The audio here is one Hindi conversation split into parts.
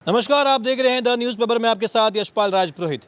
नमस्कार, आप देख रहे हैं द न्यूज़ पेपर में आपके साथ यशपाल राजपुरोहित।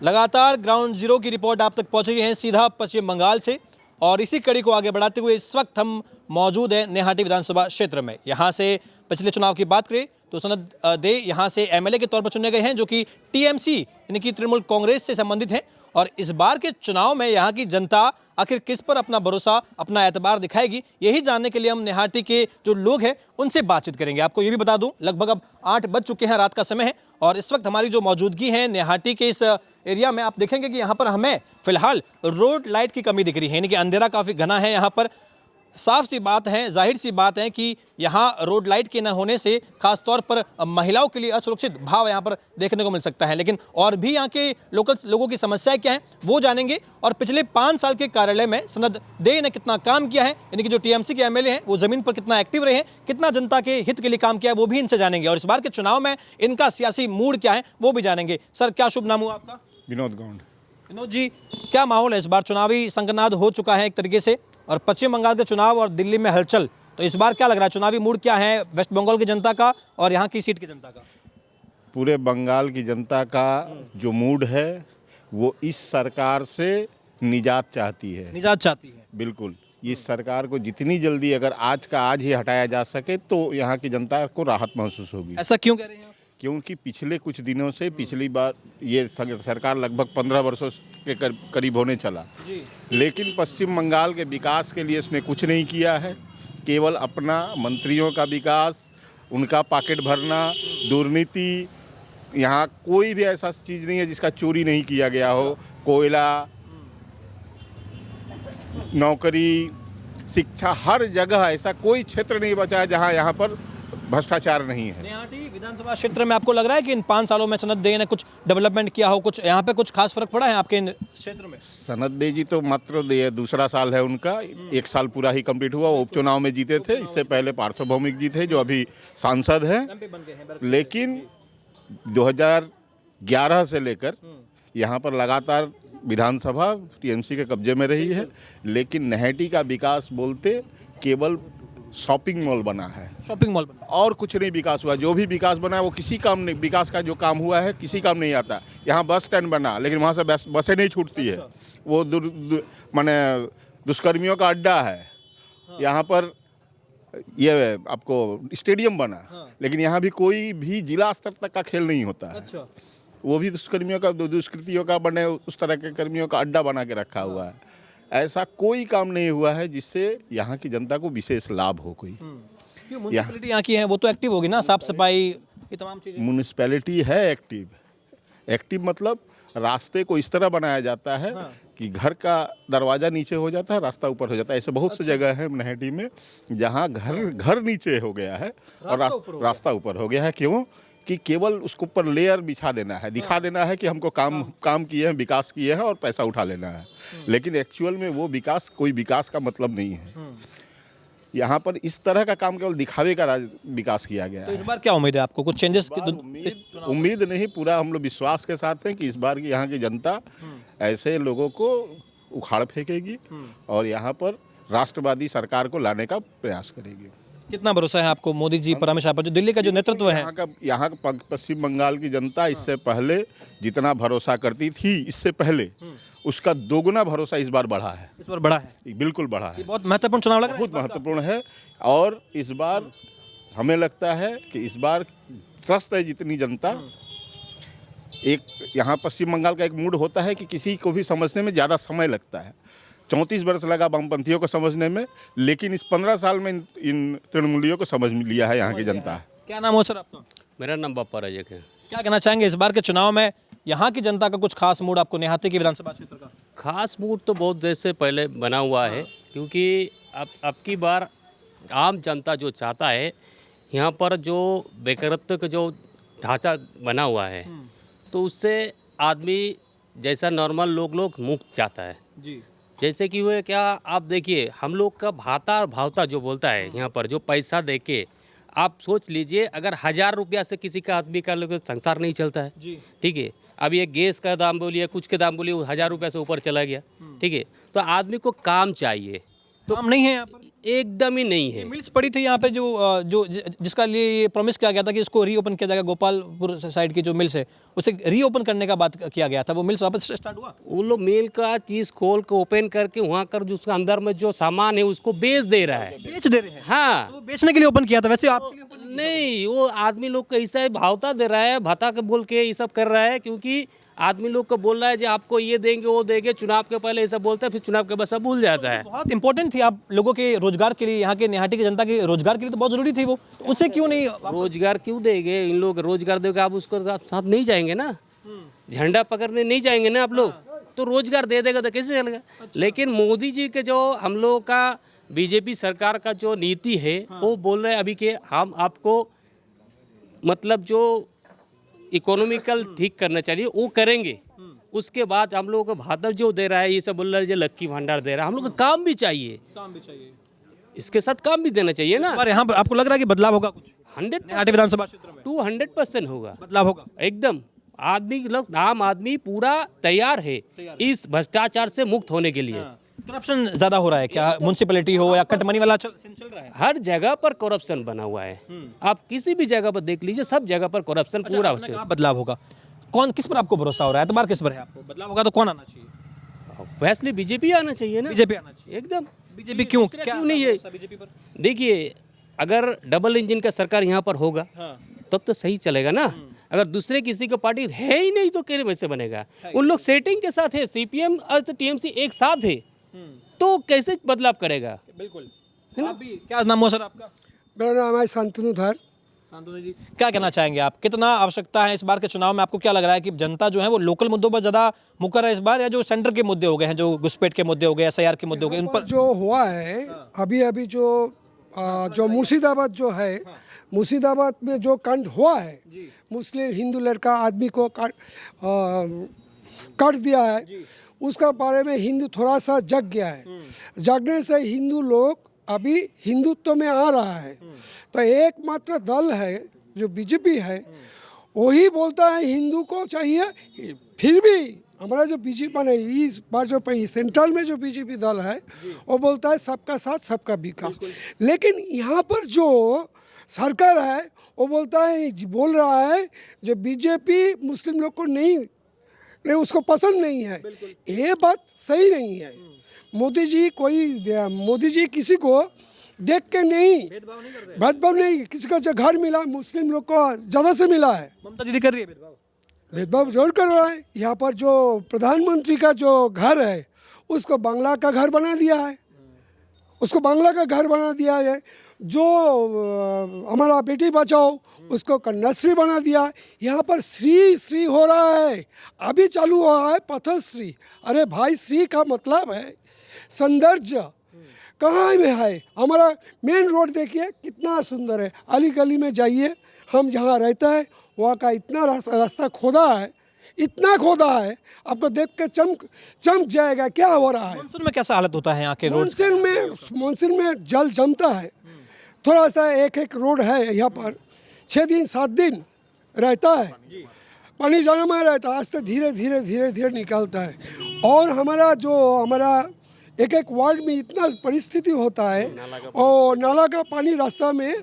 लगातार ग्राउंड जीरो की रिपोर्ट आप तक पहुंच रही है सीधा पश्चिम बंगाल से, और इसी कड़ी को आगे बढ़ाते हुए इस वक्त हम मौजूद हैं नेहाटी विधानसभा क्षेत्र में। यहां से पिछले चुनाव की बात करें तो सनद दे यहां से एमएलए के तौर पर चुने गए हैं, जो कि टीएमसी यानी कि तृणमूल कांग्रेस से संबंधित हैं। और इस बार के चुनाव में यहाँ की जनता आखिर किस पर अपना भरोसा, अपना एतबार दिखाएगी, यही जानने के लिए हम नेहाटी के जो लोग हैं उनसे बातचीत करेंगे। आपको ये भी बता दूं, लगभग अब 8 बज चुके हैं, रात का समय है, और इस वक्त हमारी जो मौजूदगी है नेहाटी के इस एरिया में, आप देखेंगे कि यहाँ पर हमें फिलहाल रोड लाइट की कमी दिख रही है, यानी कि अंधेरा काफ़ी घना है यहाँ पर। साफ सी बात है, जाहिर सी बात है कि यहाँ रोड लाइट के न होने से खास तौर पर महिलाओं के लिए असुरक्षित भाव यहाँ पर देखने को मिल सकता है। लेकिन और भी यहाँ के लोगों की समस्याएं क्या हैं वो जानेंगे, और पिछले 5 साल के कार्यालय में सनद दे ने कितना काम किया है, यानी कि जो टीएमसी के एमएलए हैं वो जमीन पर कितना एक्टिव रहे हैं, कितना जनता के हित के लिए काम किया है, वो भी इनसे जानेंगे। और इस बार के चुनाव में इनका सियासी मूड क्या है वो भी जानेंगे। सर, क्या शुभ नाम हुआ आपका? विनोद गौंड। विनोद जी, क्या माहौल है इस बार? चुनावी संगनाद हो चुका है एक तरीके से, और पश्चिम बंगाल के चुनाव और दिल्ली में हलचल, तो इस बार क्या लग रहा है, चुनावी मूड क्या है वेस्ट बंगाल की जनता का और यहाँ की सीट की जनता का? पूरे बंगाल की जनता का जो मूड है वो इस सरकार से निजात चाहती है। निजात चाहती है, बिल्कुल। इस सरकार को जितनी जल्दी अगर आज का आज ही हटाया जा सके तो यहाँ की जनता को राहत महसूस होगी। ऐसा क्यों कह रहे हैं आप? क्योंकि पिछले कुछ दिनों से, पिछली बार ये सरकार लगभग 15 वर्षों के करीब होने चला, लेकिन पश्चिम बंगाल के विकास के लिए इसने कुछ नहीं किया है। केवल अपना मंत्रियों का विकास, उनका पॉकेट भरना, दुर्नीति, यहाँ कोई भी ऐसा चीज़ नहीं है जिसका चोरी नहीं किया गया हो। कोयला, नौकरी, शिक्षा, हर जगह ऐसा कोई क्षेत्र नहीं बचा है जहाँ यहाँ पर भ्रष्टाचार नहीं है। नेहाटी विधानसभा क्षेत्र में आपको लग रहा है कि इन 5 सालों में सनद दे ने कुछ डेवलपमेंट किया हो, कुछ यहाँ पे कुछ खास फर्क पड़ा है आपके क्षेत्र में? सनद दे जी तो मात्र दूसरा साल है उनका, 1 साल पूरा ही कंप्लीट हुआ। वो उपचुनाव में जीते थे, इससे पहले पार्थ भौमिक जी थे जो अभी सांसद हैं। लेकिन 2011 से लेकर यहाँ पर लगातार विधानसभा टीएमसी के कब्जे में रही है, लेकिन नेहाटी का विकास बोलते केवल शॉपिंग मॉल बना है। शॉपिंग मॉल बना, और कुछ नहीं विकास हुआ। जो भी विकास बना है वो किसी काम नहीं, विकास का जो काम हुआ है किसी काम नहीं आता। यहाँ बस स्टैंड बना, लेकिन वहाँ से बसें नहीं छूटती है। वो माने दुष्कर्मियों का अड्डा है। यहाँ पर ये आपको स्टेडियम बना, लेकिन यहाँ भी कोई भी जिला स्तर तक का खेल नहीं होता है। वो भी दुष्कृतियों का बने उस तरह के कर्मियों का अड्डा बना के रखा हुआ है। ऐसा कोई काम नहीं हुआ है जिससे यहाँ की जनता को विशेष लाभ हो। कोई म्युनिसिपैलिटी यहाँ की है वो तो एक्टिव होगी ना, साफ सफाई, ये तमाम चीजें। म्युनिसिपैलिटी है एक्टिव मतलब रास्ते को इस तरह बनाया जाता है कि घर का दरवाजा नीचे हो जाता है, रास्ता ऊपर हो जाता है। ऐसे बहुत सी जगह है नेहाटी में जहाँ घर नीचे हो गया है और रास्ता ऊपर हो गया है। क्यों? कि केवल उसके ऊपर लेयर बिछा देना है, दिखा देना है कि हमको काम किए हैं, विकास किए हैं, और पैसा उठा लेना है। लेकिन एक्चुअल में वो कोई विकास का मतलब नहीं है। यहाँ पर इस तरह का काम केवल दिखावे का विकास किया गया है। तो इस बार क्या उम्मीद है आपको, कुछ चेंजेस? उम्मीद नहीं, पूरा हम लोग विश्वास के साथ हैं कि इस बार की यहाँ की जनता ऐसे लोगों को उखाड़ फेंकेगी और यहाँ पर राष्ट्रवादी सरकार को लाने का प्रयास करेगी। कितना भरोसा है आपको मोदी जी पर, हमेशा पर, जो दिल्ली का जो नेतृत्व है? यहाँ का पश्चिम बंगाल की जनता इससे पहले जितना भरोसा करती थी, इससे पहले उसका दोगुना भरोसा इस बार बढ़ा है। इस बार बढ़ा है, बिल्कुल बढ़ा है। बहुत महत्वपूर्ण चुनाव लग रहा है, बहुत महत्वपूर्ण है। और इस बार हमें लगता है कि इस बार त्रस्त है जितनी जनता। एक यहाँ पश्चिम बंगाल का एक मूड होता है कि किसी को भी समझने में ज़्यादा समय लगता है। 34 वर्ष लगा वामपंथियों को समझने में, लेकिन इस 15 साल में इन तृणमूलियों को समझ लिया है यहाँ की जनता। क्या नाम हो सर आपका? मेरा नाम बापा राजक है। क्या कहना चाहेंगे इस बार के चुनाव में यहाँ की जनता का कुछ खास मूड आपको, नेहाटी की विधानसभा क्षेत्र का? खास मूड तो बहुत देर से पहले बना हुआ है, क्योंकि अब की बार आम जनता जो चाहता है, यहाँ पर जो बेकारत्व का जो ढांचा बना हुआ है, तो उससे आदमी जैसा नॉर्मल लोग मुक्त चाहता है जी। जैसे कि वो क्या, आप देखिए हम लोग का भाता और भावता जो बोलता है यहाँ पर, जो पैसा देके आप सोच लीजिए, अगर 1000 रुपया से किसी का आदमी का लोग संसार नहीं चलता है जी। ठीक है, अब ये गैस का दाम बोलिए, कुछ के दाम बोलिए, 1000 रुपया से ऊपर चला गया। ठीक है, तो आदमी को काम चाहिए, तो काम नहीं है यहाँ पर। एकदम ही नहीं है। मिल्स पड़ी थी यहाँ पे जिसका लिए ये प्रॉमिस किया गया था कि इसको रीओपन किया जाएगा, गोपालपुर साइड की जो मिल्स है उसे रीओपन करने का बात किया गया था, वो मिल्स वापस स्टार्ट हुआ? वो लोग मिल का चीज़ खोल के ओपन करके वहाँ कर जो उसका अंदर में जो सामान है उसको बेच दे रहा है। बेच दे रहे हैं? हाँ, तो वो बेचने के लिए ओपन किया था, वैसे आप नहीं, वो आदमी लोग को ऐसा भावता दे रहा है, भाता के बोल के ये सब कर रहा है, क्योंकि आदमी लोग को बोल रहा है कि आपको ये देंगे वो देंगे, चुनाव के पहले ऐसा बोलता है, फिर चुनाव के बाद सब भूल जाता है। बहुत इंपॉर्टेंट थी आप लोगों के रोजगार के लिए, यहाँ के निहाटी की जनता के रोजगार के लिए तो बहुत जरूरी थी वो, तो उससे क्यों नहीं? रोजगार क्यों देंगे? इन लोग रोजगार देंगे, आप उसको साथ नहीं जाएंगे ना, झंडा पकड़ने नहीं जाएंगे ना आप लोग, तो रोजगार दे देगा तो कैसे चलेगा? लेकिन मोदी जी के जो हम लोग का बीजेपी सरकार का जो नीति है वो बोल रहे हैं अभी के हम आपको मतलब जो इकोनॉमिकल ठीक करना चाहिए वो करेंगे, उसके बाद हम लोगों को भाता जो दे रहा है ये सब बोल रहा है जो लक्की भंडार दे रहा है, हम लोग को काम भी चाहिए, इसके साथ काम भी देना चाहिए ना। पर यहाँ पर आपको लग रहा है कि बदलाव होगा कुछ? 100% विधानसभा क्षेत्र में 200% होगा बदलाव होगा एकदम। आदमी लोग आम आदमी पूरा तैयार है इस भ्रष्टाचार से मुक्त होने के लिए। करप्शन ज्यादा हो रहा है क्या? म्युनिसिपैलिटी हो या कटमनी वाला चल रहा है? हर जगह पर करप्शन बना हुआ है, आप किसी भी जगह पर देख लीजिए, सब जगह पर करप्शन पूरा आपने कहा बदलाव होगा, कौन किस पर आपको भरोसा हो रहा है? एतबार किस पर है आपको? बदलाव होगा तो कौन आना चाहिए? वैसले बीजेपी आना चाहिए ना। बीजेपी आना चाहिए एकदम। बीजेपी क्यों? दूसरा क्या क्यों नहीं है? बीजेपी पर देखिए, अगर डबल इंजन का सरकार यहाँ पर होगा तब तो सही चलेगा ना। अगर दूसरे किसी का पार्टी है ही नहीं तो कैसे बनेगा? उन लोग सेटिंग के साथ है, सीपीएम और टीएमसी एक साथ है, तो कैसे बदलाव करेगा? बिल्कुल है ना। क्या नाम हुआ सर आपका? मेरा नाम है शांतनुधर। शांतनु जी, क्या कहना चाहेंगे आप? कितना आवश्यकता है इस बार के चुनाव में? आपको क्या लग रहा है कि जनता जो है वो लोकल मुद्दों पर ज्यादा मुकर है इस बार, या जो सेंटर के मुद्दे हो गए हैं, जो घुसपैठ के मुद्दे हो गए, एसआईआर के मुद्दे हो गए, उन पर? जो हुआ है अभी जो मुर्शिदाबाद जो है, मुर्शिदाबाद में जो कांड हुआ है, मुस्लिम हिंदू लड़का आदमी को काट दिया है, उसका बारे में हिंदू थोड़ा सा जग गया है। जगने से हिंदू लोग अभी हिंदुत्व में आ रहा है। तो एकमात्र दल है जो बीजेपी है, वही बोलता है हिंदू को चाहिए। फिर भी हमारा जो बीजेपी माने इस बार जो सेंट्रल में जो बीजेपी दल है वो बोलता है सबका साथ सबका विकास। लेकिन यहाँ पर जो सरकार है वो बोल रहा है जो बीजेपी मुस्लिम लोग को नहीं उसको पसंद नहीं है। ये बात सही नहीं है। मोदी जी किसी को देख के नहीं भेदभाव नहीं, किसी का जो घर मिला मुस्लिम लोग को ज़्यादा से मिला है। ममता दीदी कर रही है भेदभाव जरूर कर रहा है। यहाँ पर जो प्रधानमंत्री का जो घर है उसको बांग्ला का घर बना दिया है, उसको बांग्ला का घर बना दिया है। जो हमारा बेटी बचाओ उसको कन्याश्री बना दिया है। यहाँ पर श्री हो रहा है, अभी चालू हुआ है पथश्री। अरे भाई, श्री का मतलब है सौंदर्य। कहाँ में है? हमारा मेन रोड देखिए कितना सुंदर है। अली गली में जाइए, हम जहाँ रहते हैं वहाँ का इतना रास्ता खोदा है, इतना खोदा है, आपको देख के चमक जाएगा क्या हो रहा है। मानसून में कैसा हालत होता है यहाँ के रोड? मानसून में जल जमता है। थोड़ा सा एक रोड है यहाँ पर 6 दिन 7 दिन रहता है, पानी जाना में रहता है। आज तो धीरे धीरे निकलता है। और हमारा एक वार्ड में इतना परिस्थिति होता है और नाला का पानी रास्ता में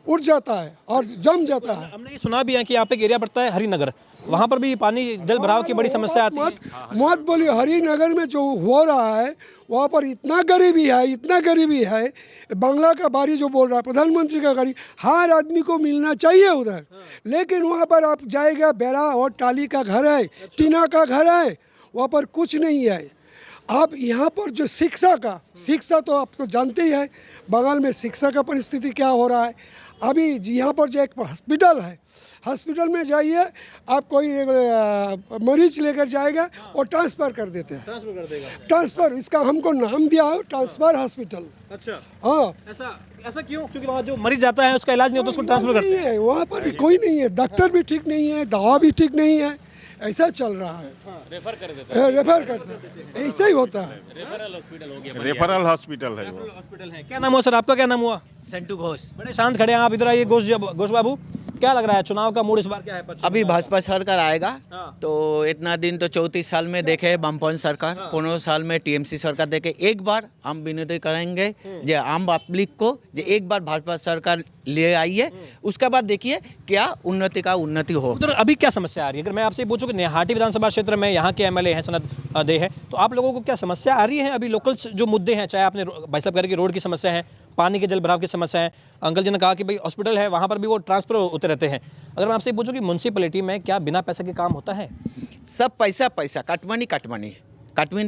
उड़ जाता है और जम जाता है। हमने ये सुना भी है कि यहाँ पे एक एरिया पड़ता है हरिनगर, वहाँ पर भी पानी जल भराव की बड़ी समस्या आती है। मत बोलिए, हरिनगर में जो हो रहा है वहाँ पर इतना गरीबी है। बांग्ला का बारी जो बोल रहा है, प्रधानमंत्री का गाड़ी हर आदमी को मिलना चाहिए उधर, लेकिन वहाँ पर आप जाएगा बेड़ा और टाली का घर है, टीना का घर है, वहाँ पर कुछ नहीं है। आप यहाँ पर जो शिक्षा तो आप तो जानते ही है बंगाल में शिक्षा का परिस्थिति क्या हो रहा है। अभी यहाँ पर जो एक हॉस्पिटल है, हॉस्पिटल में जाइए, आप कोई मरीज लेकर जाएगा और ट्रांसफ़र कर देते हैं। ट्रांसफ़र इसका हमको नाम दिया है ट्रांसफ़र हॉस्पिटल। अच्छा, हाँ। ऐसा क्यों? क्योंकि वहाँ जो मरीज जाता है उसका इलाज नहीं होता, उसको ट्रांसफर करते हैं। वहाँ पर कोई नहीं है, डॉक्टर भी ठीक नहीं है, दवा भी ठीक नहीं है, ऐसा चल रहा है। रेफर कर देते हैं, रेफर करते हैं, ऐसा ही होता है। रेफरल हॉस्पिटल हो गया। रेफरल हॉस्पिटल है वो। हॉस्पिटल है। क्या नाम हुआ सर आपका? क्या नाम हुआ? संटू घोष। बड़े शांत खड़े हैं आप, इधर आइए। घोष बाबू, क्या लग रहा है चुनाव का मूड इस बार क्या है पश्चिम अभी बंगाल भाजपा सरकार आएगा हाँ। तो इतना दिन तो 34 साल में देखे वामपंथ सरकार, 15 साल में टीएमसी सरकार देखे। एक बार हम विनती करेंगे जो आम पब्लिक को जो एक बार भाजपा सरकार ले आइए, उसके बाद देखिए क्या उन्नति हो। उधर अभी क्या समस्या आ रही है? अगर मैं आपसे पूछूं कि निहाटी विधानसभा क्षेत्र में यहाँ के एमएलए हैं सनत दे है, तो आप लोगों को क्या समस्या आ रही है? अभी लोकल जो मुद्दे हैं, चाहे आपने भाई साहब कह रहे कि रोड की समस्या है, पानी के जल भराव की समस्या है, अंकल जी ने कहा कि भाई हॉस्पिटल है वहाँ पर भी वो ट्रांसफर होते रहते हैं। अगर मैं आपसे पूछूं कि म्यूनसिपैलिटी में क्या बिना पैसे के काम होता है? सब पैसा कटमनी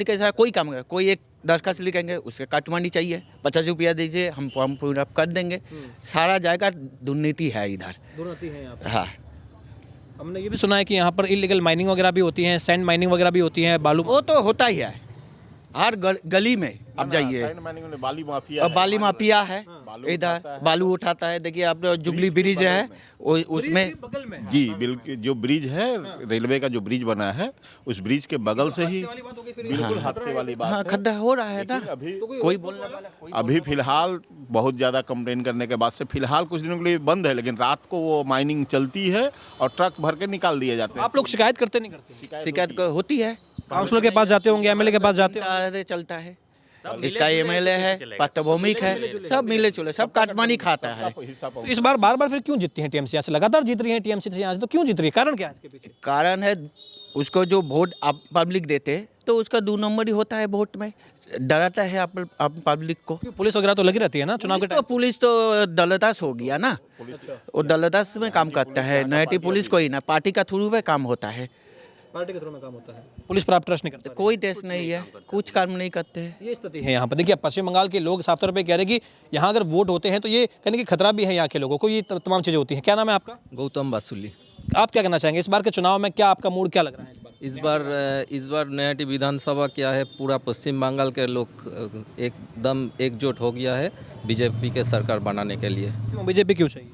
के साथ कोई काम कर, कोई एक दरखास्त लिखेंगे उसके कटमनी चाहिए, 50 रुपया दीजिए हम पूरा कर देंगे। सारा जाएगा दुर्नीति है इधर। दुर्नीति है यहाँ पर। हाँ, हमने ये भी सुना है कि यहाँ पर इलीगल माइनिंग वगैरह भी होती है, सैंड माइनिंग वगैरह भी होती है, बालू। वो तो होता ही है हर गली में। अब जाइए बाली माफिया अब बाली माफिया है बालू इधर, उठाता है। बालू उठाता है। देखिए आप जुबली ब्रिज है उसमें बगल में जी बिल्कुल, जो ब्रिज है रेलवे का जो ब्रिज बना है उस ब्रिज के बगल से ही वाली बात हो गई फिर। बिल्कुल हादसे वाली बात हाँ है। खड्डा हो रहा है ना। लेकिन अभी कोई बोलने वाला कोई अभी फिलहाल बहुत ज़्यादा कंप्लेन करने के बाद से फिलहाल कुछ दिनों के लिए बंद है, लेकिन रात को वो माइनिंग चलती है और ट्रक भर के निकाल दिए जाते हैं। आप लोग शिकायत करते नहीं करते? शिकायत होती है, काउंसलर के पास जाते होंगे, एमएलए के पास जाते होंगे। चलता है। इसका एमएलए है, पट्टभूमिक है, सब मिले जुले, सब काटमानी खाता है। तो इस बार बार बार फिर क्यों जीतती हैं टीएमसी? यहाँ से लगातार जीत रही है टीएमसी से, यहाँ से तो क्यों जीत रही है? कारण क्या है इसके पीछे? कारण है उसको जो वोट आप पब्लिक देते तो उसका 2 नंबर ही होता है वोट में, डराता है आप पब्लिक को। क्यों पुलिस वगैरह तो लगी रहती है ना चुनाव के टाइम? पुलिस तो दलदास हो गया ना, वो दलदास में काम करता है। नैटी पुलिस कोई ना, पार्टी का थ्रू पे काम होता है, पार्टी के थ्रू में काम होता है। पुलिस पर आप ट्रस्ट नहीं करते? कोई टेस्ट नहीं है, कुछ काम नहीं करते हैं। ये स्थिति है यहाँ पर। देखिए पश्चिम बंगाल के लोग साफ तौर पे कह रहे हैं कि यहाँ अगर वोट होते हैं तो ये कहने की खतरा भी है यहाँ के लोगों को, ये तमाम चीज़ें होती हैं। क्या नाम है आपका? गौतम बासुली। आप क्या कहना चाहेंगे इस बार के चुनाव में? क्या आपका मूड क्या लग रहा है इस बार नयाटी विधानसभा क्या है, पूरा पश्चिम बंगाल के लोग एकदम एकजुट हो गया है बीजेपी के सरकार बनाने के लिए। क्यों बीजेपी क्यों चाहिए?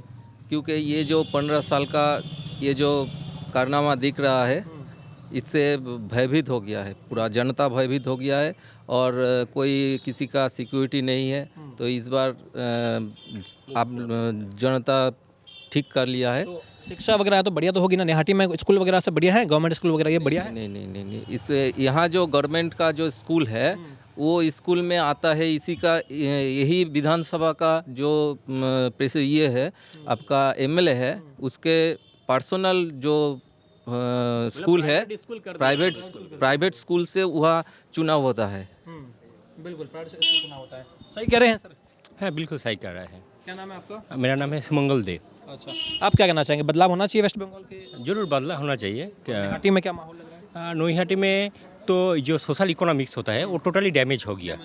क्योंकि ये जो 15 साल का ये जो कारनामा दिख रहा है, इससे भयभीत हो गया है, पूरा जनता भयभीत हो गया है और कोई किसी का सिक्योरिटी नहीं है। तो इस बार आप जनता ठीक कर लिया है। तो शिक्षा वगैरह तो बढ़िया तो होगी ना? निहाटी में स्कूल वगैरह सब बढ़िया है, गवर्नमेंट स्कूल वगैरह ये बढ़िया है? नहीं, इस यहाँ जो गवर्नमेंट का जो स्कूल है वो स्कूल में आता है, इसी का यही विधानसभा का जो ये है आपका एमएलए है, उसके पर्सनल जो स्कूल है, प्राइवेट स्कूल से वहाँ चुनाव होता है। बिल्कुल प्राइवेट स्कूल चुनाव होता है। सही कह रहे हैं सर? हाँ बिल्कुल सही कर रहे हैं। क्या नाम है आपका? मेरा नाम है सुमंगल देव। अच्छा, आप क्या कहना चाहेंगे? बदलाव होना चाहिए वेस्ट बंगाल के? जरूर बदला होना चाहिए। निहाटी में क्या माहौल लग रहा है? नोईहाटी में तो जो सोशल इकोनॉमिक्स होता है वो टोटली डैमेज हो गया।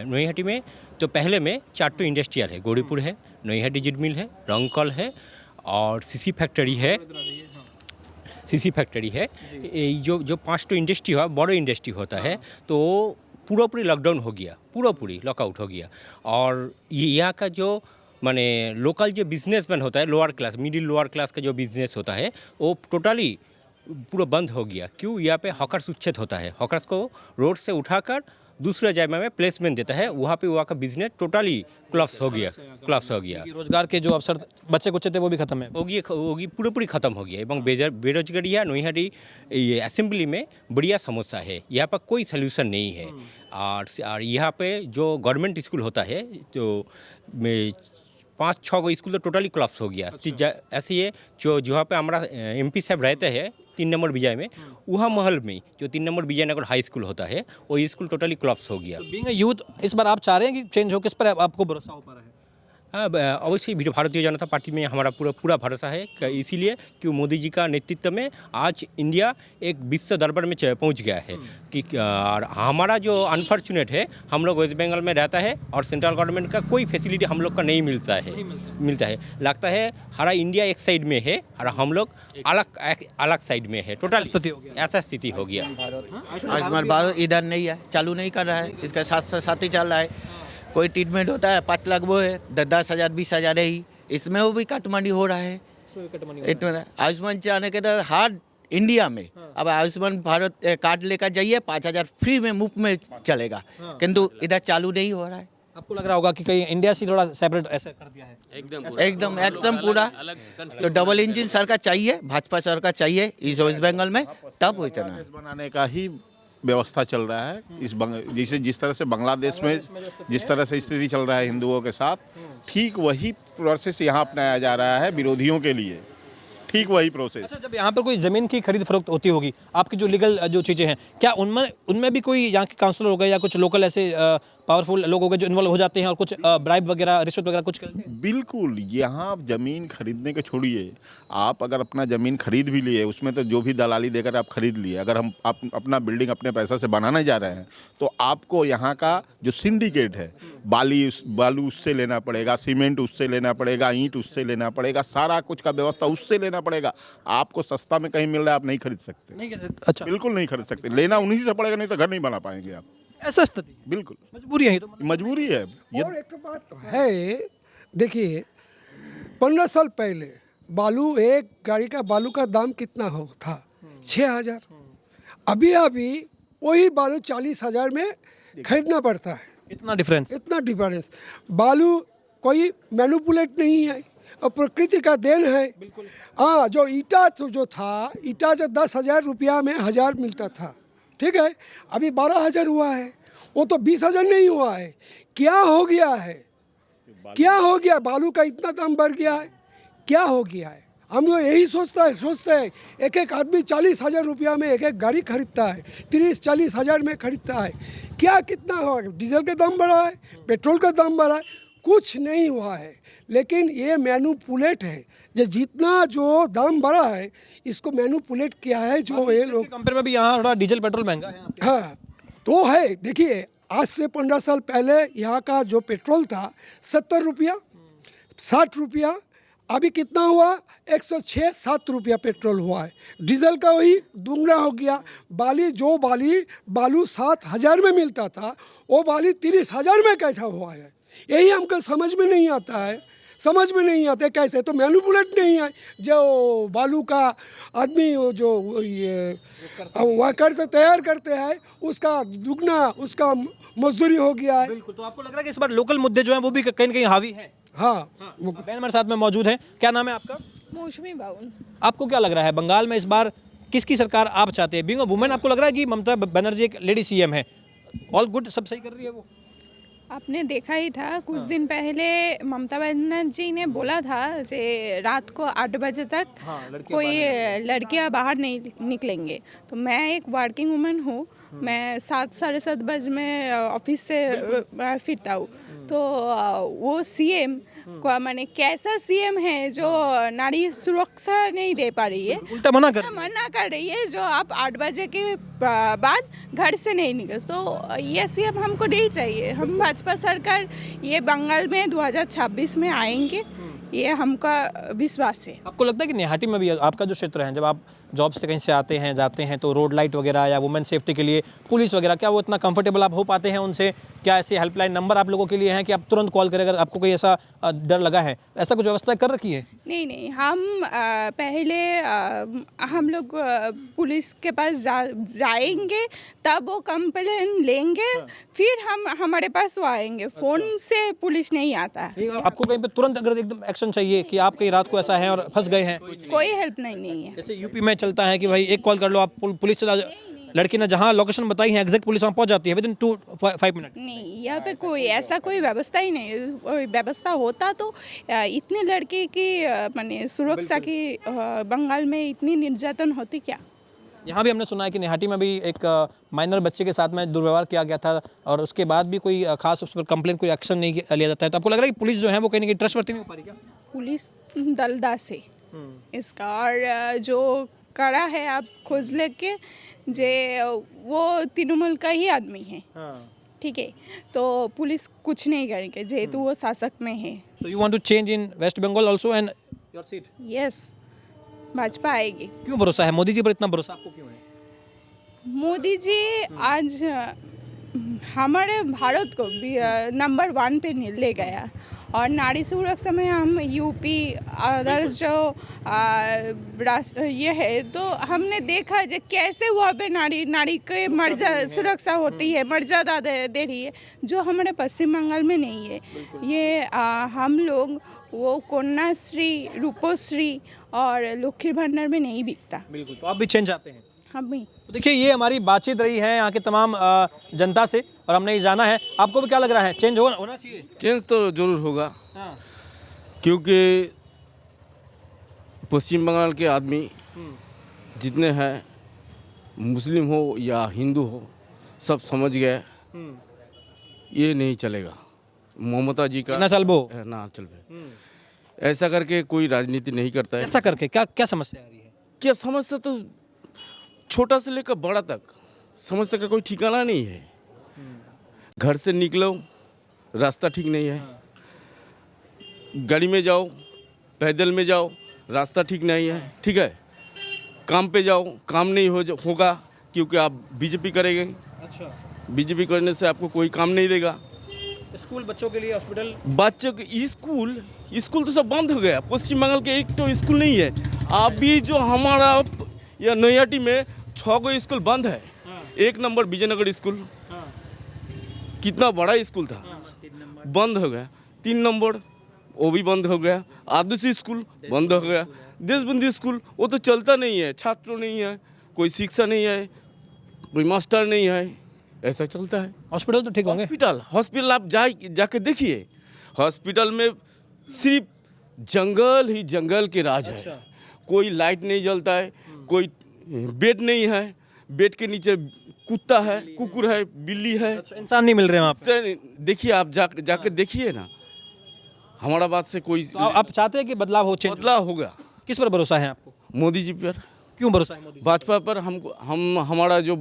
नोईहाटी में तो पहले में 4 तो इंडस्ट्रियल है, गौरीपुर है, नोईहाटी जिड मिल है, रंगकल है और सीसी फैक्ट्री है। ये जो 5 तो इंडस्ट्री हुआ, बड़ो इंडस्ट्री होता है, तो पूरी लॉकडाउन हो गया, पूरी लॉकआउट हो गया। और ये यहाँ का जो माने लोकल जो बिजनेसमैन होता है, lower class middle lower class का जो बिजनेस होता है वो टोटली पूरा बंद हो गया। क्यों? यहाँ पे हॉकर्स उच्छेद होता है, हॉकर्स को रोड से उठाकर दूसरे जगह में प्लेसमेंट देता है, वहाँ पे वहाँ का बिजनेस टोटली क्लप्स हो गया। रोजगार के जो अवसर बच्चे कुछ थे वो भी खत्म है, होगी पूरी खत्म हो गया। एवं बेरोजगारी या नोईहाटी असेंबली में बढ़िया समस्या है, यहाँ पर कोई सोल्यूशन नहीं है। और यहाँ पे जो गवर्नमेंट स्कूल होता है जो 5-6 गो स्कूल तो टोटली क्लप्स हो गया। ऐसे ही जो जहाँ पे हमारा MP साहब रहते हैं 3 नंबर विजय में, वहाँ महल में जो 3 नंबर विजयनगर हाई स्कूल होता है वो स्कूल टोटली क्लप्स हो गया। बीइंग अ यूथ इस बार आप चाह रहे हैं कि चेंज हो? किस पर आपको भरोसा हो पा रहा है? हाँ अवश्य भारतीय जनता पार्टी में हमारा पूरा भरोसा है, इसीलिए कि मोदी जी का नेतृत्व में आज इंडिया एक विश्व दरबार में पहुंच गया है। कि और हमारा जो अनफॉर्चुनेट है, हम लोग वेस्ट बंगाल में रहता है और सेंट्रल गवर्नमेंट का कोई फैसिलिटी हम लोग का नहीं मिलता है। लगता है हमारा इंडिया एक साइड में है और हम लोग अलग साइड में है। टोटल ऐसा स्थिति हो गया। आयुष्मान भारत इधर नहीं है, चालू नहीं कर रहा है, इसका साथ ही चल रहा है। कोई ट्रीटमेंट होता है 5 लाख वो है, 10,000 20,000 है ही, इसमें वो भी कटमंडी हो रहा है। आयुष्मान चाहने के तो हर इंडिया में अब आयुष्मान भारत कार्ड लेकर जाइए 5,000 फ्री में मुफ्त में चलेगा, किंतु इधर चालू नहीं हो रहा है। आपको लग रहा होगा कि कहीं इंडिया से थोड़ा सेपरेट ऐसा कर दिया है? एकदम पूरा। तो डबल इंजन सरकार चाहिए, भाजपा सरकार चाहिए इस वेस्ट बंगाल में, तब वो इतना बांग्लादेश बनाने का ही व्यवस्था चल रहा है जैसे जिस तरह से बांग्लादेश में जिस तरह से स्थिति चल रहा है हिंदुओं के साथ, ठीक वही प्रोसेस यहाँ अपनाया जा रहा है विरोधियों के लिए, ठीक वही प्रोसेस। अच्छा, जब यहाँ पर कोई ज़मीन की खरीद फरोख्त होती होगी, आपकी जो लीगल जो चीज़ें हैं, क्या उनमें भी कोई यहाँ के काउंसलर हो गए या कुछ लोकल ऐसे पावरफुल लोग हो गए जो इन्वॉल्व हो जाते हैं और कुछ ब्राइब वगैरह, रिश्वत वगैरह कुछ करते हैं? बिल्कुल, यहाँ आप ज़मीन खरीदने के छोड़िए, आप अगर अपना ज़मीन खरीद भी लिए, उसमें तो जो भी दलाली देकर आप खरीद लिए, अगर हम अपना बिल्डिंग अपने पैसा से बनाने जा रहे हैं तो आपको यहाँ का जो सिंडिकेट है, बालू उससे लेना पड़ेगा, सीमेंट उससे लेना पड़ेगा, ईंट उससे लेना पड़ेगा, सारा कुछ का व्यवस्था उससे लेना पड़ेगा। आपको सस्ता में कहीं मिल रहा है, आप नहीं खरीद सकते। नहीं कर सकते। अच्छा, बिल्कुल नहीं खरीद सकते, लेना उन्हीं से पड़ेगा, नहीं तो घर नहीं बना पाएंगे आप। ऐसा स्थिति बिल्कुल मजबूरी है, ये तो मजबूरी है ये। और एक बात है, देखिए 15 साल पहले एक गाड़ी का बालू का दाम कितना था? 6,000। अभी वही बालू 40,000 में खरीदना पड़ता है। इतना डिफरेंस। बालू कोई मैनिपुलेट नहीं है और प्रकृति का देन है। हाँ, जो ईटा जो 10,000 रुपया में 1,000 मिलता था, ठीक है, अभी 12,000 हुआ है, वो तो 20,000 नहीं हुआ है। क्या हो गया है? बालू का इतना दाम बढ़ गया है, क्या हो गया है? हम लोग यही सोचते हैं एक आदमी 40,000 रुपया में एक गाड़ी खरीदता है, 30-40 हज़ार में खरीदता है। क्या कितना हुआ? डीजल का दाम बढ़ा है, पेट्रोल का दाम बढ़ा है, कुछ नहीं हुआ है। लेकिन ये मैनिपुलेट है, जो दाम बढ़ा है इसको मैनिपुलेट किया है जो ये लोग। कंपेयर में भी यहाँ थोड़ा डीजल पेट्रोल महंगा है। हाँ, तो है, देखिए आज से 15 साल पहले यहाँ का जो पेट्रोल था 70 रुपया, 60 रुपया, अभी कितना हुआ? 106-107 रुपया पेट्रोल हुआ है। डीजल का वही दुगना हो गया। बालू 7,000 में मिलता था, वो बाली 30,000 में कैसा हुआ है? यही हमको समझ में नहीं आता है कैसे। तो मैनिपुलेट नहीं है जो बालू का आदमी जो ये वर्कर तैयार करते हैं, उसका दुगना उसका मजदूरी हो गया है। बिल्कुल। तो आपको लग रहा है कि इस बार लोकल मुद्दे जो हैं वो भी कहीं न कहीं हावी हैं? हाँ। बहन हमारे साथ में मौजूद है। क्या नाम है आपका? मौसमी बाउल। आपको क्या लग रहा है बंगाल में इस बार किसकी सरकार आप चाहते हैं? बीइंग अ वुमेन, आपको लग रहा है कि ममता बनर्जी एक लेडी सीएम है, ऑल गुड, सब सही कर रही है वो? आपने देखा ही था कुछ दिन पहले ममता बनर्जी ने बोला था कि रात को 8 बजे तक कोई लड़कियां बाहर नहीं निकलेंगे। तो मैं एक वर्किंग वुमेन हूँ, मैं 7-7:30 बजे में ऑफिस से फिरता हूँ। तो वो सीएम को माने कैसा सीएम है जो नारी सुरक्षा नहीं दे पा रही है, उल्टा मना कर रही है जो आप 8 बजे के बाद घर से नहीं निकल। तो ये सीएम हमको नहीं चाहिए। हम भाजपा सरकार ये बंगाल में 2026 में आएंगे, ये हमका विश्वास है। आपको लगता है कि निहाटी में भी आपका जो क्षेत्र है, जब आप जॉब से कहीं से आते हैं जाते हैं तो रोड लाइट वगैरह या वुमेन सेफ्टी के लिए पुलिस वगैरह, क्या वो इतना कंफर्टेबल आप हो पाते हैं उनसे? क्या ऐसे हेल्पलाइन नंबर आप लोगों के लिए हैं कि आप तुरंत कॉल करें अगर आपको कोई ऐसा डर लगा है? ऐसा कुछ व्यवस्था कर रखी है? नहीं, हम पहले हम लोग पुलिस के पास जाएंगे, तब वो कंप्लेन लेंगे, फिर हमारे पास वो आएंगे। फ़ोन से पुलिस नहीं आता है। आपको कहीं पे तुरंत अगर एकदम एक्शन चाहिए कि आप कहीं रात को ऐसा है और फंस गए हैं, कोई हेल्पलाइन नहीं है। जैसे यूपी में चलता है कि भाई एक कॉल कर लो, आप पुलिस से लड़की ने जहाँ लोकेशन बताई है एग्जैक्ट पुलिस वहाँ पहुँच जाती है विदिन 2-5 मिनट? नहीं, यहाँ पे कोई व्यवस्था ही नहीं। व्यवस्था होता तो इतने लड़के की माने सुरक्षा की बंगाल में इतनी निर्यातन होती क्या? यहाँ भी हमने सुना है कि निहाटी में भी एक माइनर बच्चे के साथ में दुर्व्यवहार किया गया था और उसके बाद भी कोई खास उस पर कंप्लेन, कोई एक्शन नहीं लिया जाता है। तो आपको लग रहा है कि पुलिस जो है वो कहीं ना कहीं ट्रस्टवर्दी नहीं हो पा रही क्या? पुलिस दलदा से इसका, और जो कड़ा है आप खोज लेके जे वो तृणमूल का ही आदमी है, ठीक है, तो पुलिस कुछ नहीं करेंगे जेहेतु वो शासक में है। So you want to change in West Bengal also and your seat? Yes, Bhajpa आएगी। क्यों भरोसा है मोदी जी पर? इतना भरोसा आपको क्यों है? मोदी जी आज हमारे भारत को नंबर 1 पे ले गया और नारी सुरक्षा में हम यूपी अदर्स जो ये है, तो हमने देखा जो कैसे वहाँ पे नारी के मर्यादा सुरक्षा होती है, मर्यादा दे रही है, जो हमारे पश्चिम बंगाल में नहीं है। ये हम लोग वो कन्याश्री, रूपोश्री और लक्ष्मी भंडार में नहीं बिकता। बिल्कुल, तो आप भी चेंज चाहते हैं? हम भी। तो देखिए, ये हमारी बातचीत रही है यहाँ के तमाम जनता से, और हमने ये जाना है। आपको भी क्या लग रहा है, चेंज होना चाहिए? चेंज तो जरूर होगा, हाँ। क्योंकि पश्चिम बंगाल के आदमी जितने हैं, मुस्लिम हो या हिंदू हो, सब समझ गए ये नहीं चलेगा। ममता जी का ना चलबो। ना चलबे, ऐसा करके कोई राजनीति नहीं करता है। ऐसा करके क्या क्या समस्या आ रही है? क्या समस्या, तो छोटा से लेकर बड़ा तक समस्या का कोई ठिकाना नहीं है। घर से निकलो, रास्ता ठीक नहीं है, गाड़ी में जाओ, पैदल में जाओ, रास्ता ठीक नहीं है, ठीक है। काम पे जाओ, काम नहीं होगा, क्योंकि आप बीजेपी करेंगे। अच्छा, बीजेपी करने से आपको कोई काम नहीं देगा। स्कूल बच्चों के लिए, हॉस्पिटल, बच्चों के स्कूल तो सब बंद हो गया। पश्चिम बंगाल के एक तो स्कूल नहीं है। अभी जो हमारा या नैयाटी में 6 गो स्कूल बंद है। एक नंबर विजयनगर स्कूल, कितना बड़ा स्कूल था, बंद हो गया। 3 नंबर वो भी बंद हो गया। आदर्शी स्कूल बंद हो गया। देशबंदी स्कूल वो तो चलता नहीं है, छात्र नहीं है, कोई शिक्षा नहीं है, कोई मास्टर नहीं है, ऐसा चलता है। हॉस्पिटल तो ठीक होंगे? हॉस्पिटल आप जाके देखिए, हॉस्पिटल में सिर्फ जंगल ही जंगल के राज है। कोई लाइट नहीं जलता है, कोई बेड नहीं है, बेड के नीचे कुत्ता है, कुकुर है, बिल्ली है। अच्छा, इंसान नहीं मिल रहे वहाँ पे? देखिए, आप जाके देखिए ना, हमारा बात से कोई तो आप चाहते हैं कि बदलाव हो, चेंज बदलाव होगा। किस पर भरोसा है आपको? मोदी जी पर। क्यों भरोसा है मोदी? भाजपा पर हमारा जो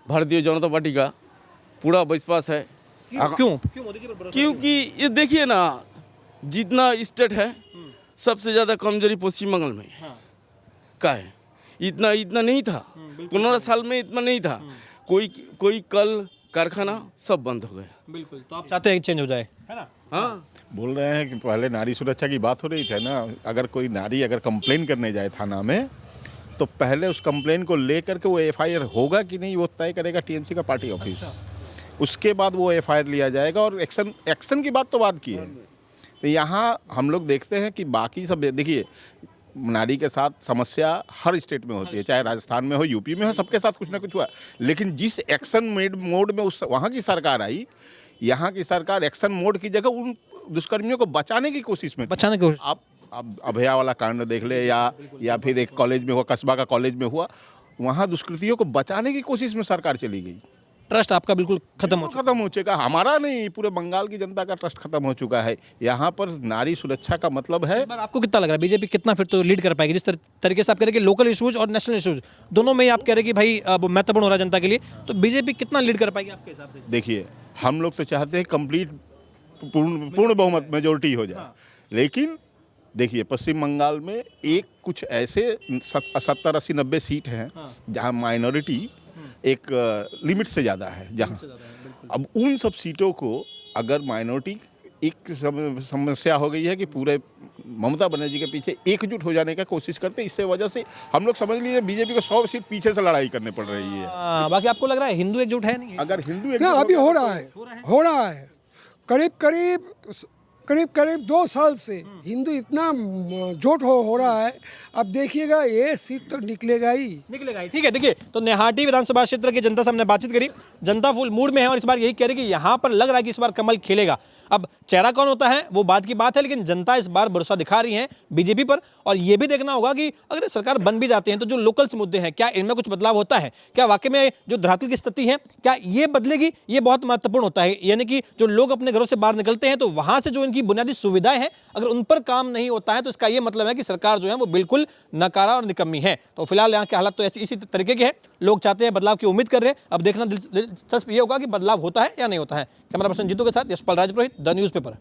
भारतीय जनता पार्टी का पूरा विश्वास है। क्यों मोदी जी पर भरोसा? क्योंकि ये देखिए ना, जितना स्टेट है सबसे ज़्यादा कमजोरी पश्चिम बंगाल में का है। इतना नहीं था, 15 साल में इतना नहीं था। कोई कल कारखाना सब बंद हो गया। बिल्कुल, तो आप चाहते हैं कि चेंज हो जाए, है ना? हाँ, बोल रहे हैं कि पहले नारी सुरक्षा की बात हो रही थी ना, अगर कोई नारी कंप्लेन करने जाए थाना में, तो पहले उस कंप्लेन को लेकर के वो एफआईआर होगा कि नहीं वो तय करेगा टीएमसी का पार्टी ऑफिस। उसके बाद वो एफआईआर लिया जाएगा, और एक्शन की बात तो बात की है। तो यहाँ हम लोग देखते हैं कि बाकी सब, देखिए, नारी के साथ समस्या हर स्टेट में होती है, चाहे राजस्थान में हो, यूपी में हो, सबके साथ कुछ ना कुछ हुआ। लेकिन जिस एक्शन मोड में वहाँ की सरकार आई, यहाँ की सरकार एक्शन मोड की जगह उन दुष्कर्मियों को बचाने की कोशिश में। आप अभया वाला कांड देख ले, या फिर एक कॉलेज में हुआ, कस्बा का कॉलेज में हुआ, वहाँ दुष्कृतियों को बचाने की कोशिश में सरकार चली गई। ट्रस्ट आपका बिल्कुल खत्म हो चुका। हमारा नहीं, पूरे बंगाल की जनता का ट्रस्ट खत्म हो चुका है। यहाँ पर नारी सुरक्षा का मतलब है। आपको कितना लग रहा है बीजेपी कितना फिर तो लीड कर पाएगी? जिस तरीके से आप कह रहे हैं कि लोकल इशूज और नेशनल इशूज दोनों में ही आप कह रहे हैं कि भाई अब महत्वपूर्ण हो रहा है जनता के लिए, तो बीजेपी कितना लीड कर पाएगी आपके हिसाब से? देखिए, हम लोग तो चाहते हैं कंप्लीट पूर्ण बहुमत मेजोरिटी हो जाए, लेकिन देखिए, पश्चिम बंगाल में एक कुछ ऐसे 70, 80, 90 सीट हैं जहाँ माइनॉरिटी एक लिमिट से ज़्यादा है, जहाँ अब उन सब सीटों को अगर माइनॉरिटी एक समस्या हो गई है कि पूरे ममता बनर्जी के पीछे एकजुट हो जाने का कोशिश करते, इससे वजह से हम लोग समझ लीजिए बीजेपी को 100 सीट पीछे से लड़ाई करने पड़ रही है। बाकी आपको लग रहा है हिंदू एकजुट है नहीं? अगर हिंदू ना, अभी हो रहा है करीब 2 साल से हिंदू इतना जोट हो रहा है। अब देखिएगा, ये सीट तो निकलेगा ही। ठीक है, देखिए, तो नेहाटी विधानसभा क्षेत्र की जनता से हमने बातचीत करी। जनता फुल मूड में है और इस बार यही कह रही कि यहाँ पर लग रहा है कि इस बार कमल खिलेगा। अब चेहरा कौन होता है वो बात की बात है, लेकिन जनता इस बार भरोसा दिखा रही है बीजेपी पर। और ये भी देखना होगा कि अगर सरकार बन भी जाते हैं तो जो लोकल मुद्दे हैं, क्या इनमें कुछ बदलाव होता है? क्या वाकई में जो धरातल की स्थिति है, क्या ये बदलेगी? ये बहुत महत्वपूर्ण होता है। यानी कि जो लोग अपने घरों से बाहर निकलते हैं तो वहां से जो इनकी बुनियादी सुविधाएं हैं, अगर उन पर काम नहीं होता है तो इसका ये मतलब है कि सरकार जो है वो बिल्कुल नकारा और निकम्मी है। तो फिलहाल यहाँ के हालात तो इसी तरीके के हैं। लोग चाहते हैं बदलाव की उम्मीद कर रहे हैं। अब देखना दिलचस्प ये होगा कि बदलाव होता है या नहीं होता है। कैमरा पर्सन जीतू के साथ यशपाल राजपुरोहित, द न्यूज़पेपर।